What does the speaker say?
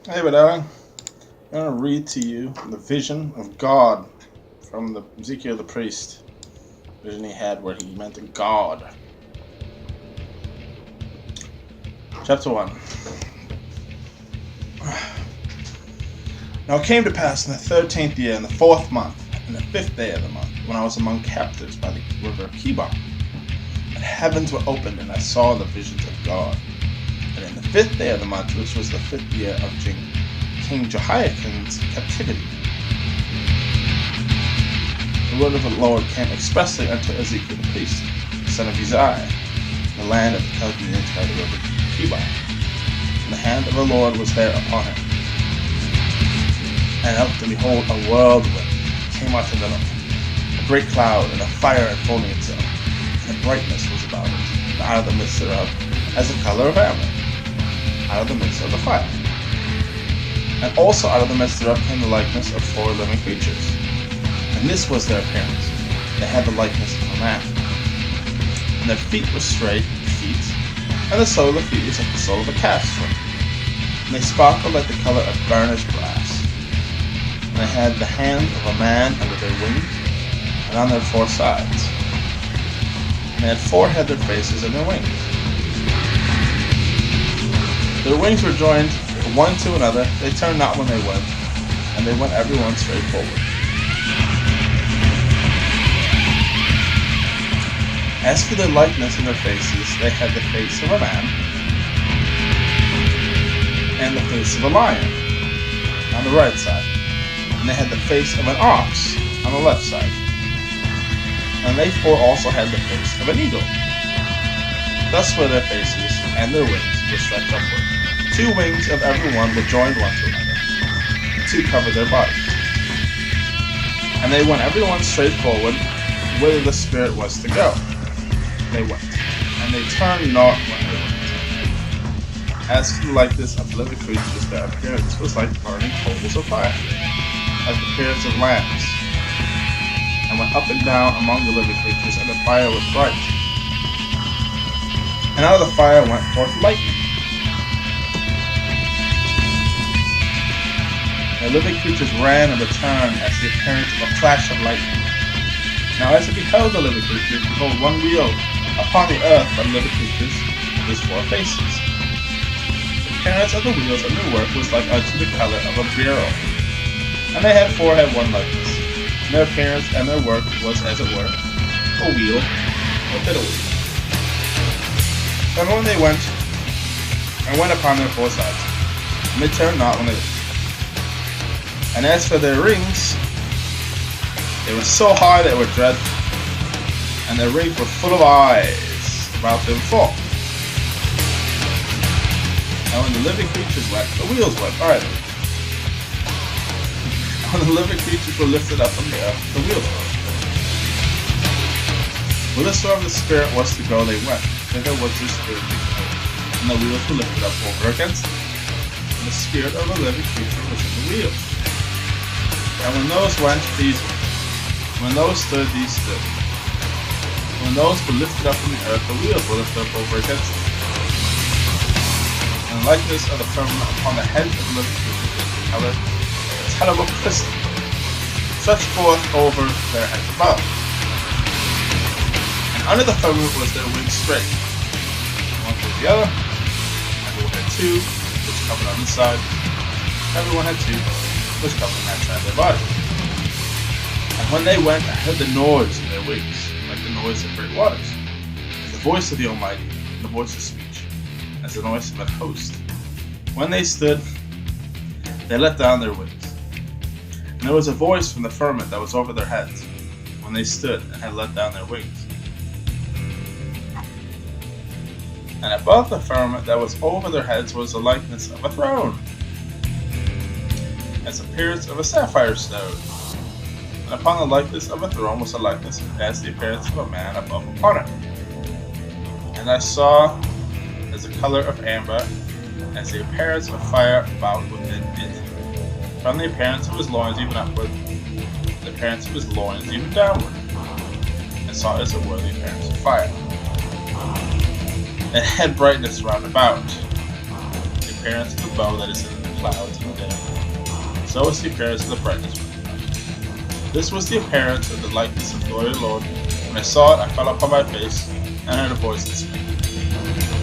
Hey, but Alan, I'm going to read to you the vision of God from the Ezekiel the priest. Vision he had where he meant a God. Chapter 1. Now it came to pass in the 13th year, in the 4th month, in the 5th day of the month, when I was among captives by the river Kebon, and heavens were opened, and I saw the visions of God. And in the 5th day of the month, which was the 5th year of King Jehoiakim's captivity, the word of the Lord came expressly unto Ezekiel the priest, son of Uzziah, in the land of the Chaldeans by the river Kebon. And the hand of the Lord was there upon him. And up and behold, a whirlwind came out of them, a great cloud, and a fire enfolding itself, and a brightness was about it, and out of the midst thereof, as the color of amber, out of the midst of the fire. And also out of the midst thereof came the likeness of 4 living creatures. And this was their appearance. They had the likeness of a man. And their feet were straight feet, and the sole of the feet was like the sole of a calf's foot. And they sparkled like the color of burnished brass. And they had the hand of a man under their wings, and on their 4 sides. And they had 4 headed faces in their wings. Their wings were joined one to another, they turned not when they went, and they went every one straight forward. As for their likeness in their faces, they had the face of a man, and the face of a lion, on the right side, and they had the face of an ox, on the left side, and they 4 also had the face of an eagle. Thus were their faces, and their wings were stretched upward. 2 wings of every one were joined one to another, and 2 covered their bodies. And they went every one straight forward, whither the Spirit was to go. They went, and they turned not when they went. As for the likeness of living creatures, their appearance was like burning coals of fire, like the appearance of lambs, and went up and down among the living creatures, and the fire was bright. And out of the fire went forth lightning. The living creatures ran and returned as the appearance of a flash of lightning. Now as I beheld the living creatures, behold, one wheel upon the earth by the living creatures with 4 faces. The appearance of the wheels and their work was like unto the color of a beryl. And they had 4 had one likeness. And their appearance and their work was as it were a wheel within a wheel. And when they went, and went upon their 4 sides, and they turned not when they went. And as for their rings, they were so high they were dreadful, and their rings were full of eyes about them 4. And when the living creatures went, the wheels went farther. And when the living creatures were lifted up from the earth, the wheels went. Whithersoever the Spirit was to go, they went. Thither was the Spirit to go, and the wheels were lifted up over against them. And the Spirit of the living creature was in the wheels. And when those went, these went. When those stood, these stood. When those were lifted up from the earth, the wheels were lifted up over against them. And the likeness of the firmament upon the heads of the living creatures was the color of a terrible crystal, stretched forth over their heads above. And under the firmament was their wings straight, one to the other. Everyone had 2, which covered on this side. Everyone had 2, which covered on that side of their body. And when they went, I heard the noise of their wings, like the noise of great waters, as the voice of the Almighty, and the voice of speech, as the noise of a host. When they stood, they let down their wings. And there was a voice from the firmament that was over their heads, when they stood and had let down their wings. And above the firmament that was over their heads was the likeness of a throne, as the appearance of a sapphire stone. And upon the likeness of a throne was a likeness as the appearance of a man above upon it. And I saw as the color of amber, as the appearance of fire about within it. From the appearance of his loins even upward, the appearance of his loins even downward. And saw as it were the appearance of fire. It had brightness round about, the appearance of the bow that is in clouds in the day, so is the appearance of the brightness with the night. This was the appearance of the likeness of the glory of the Lord. When I saw it, I fell upon my face, and heard a voice that spake.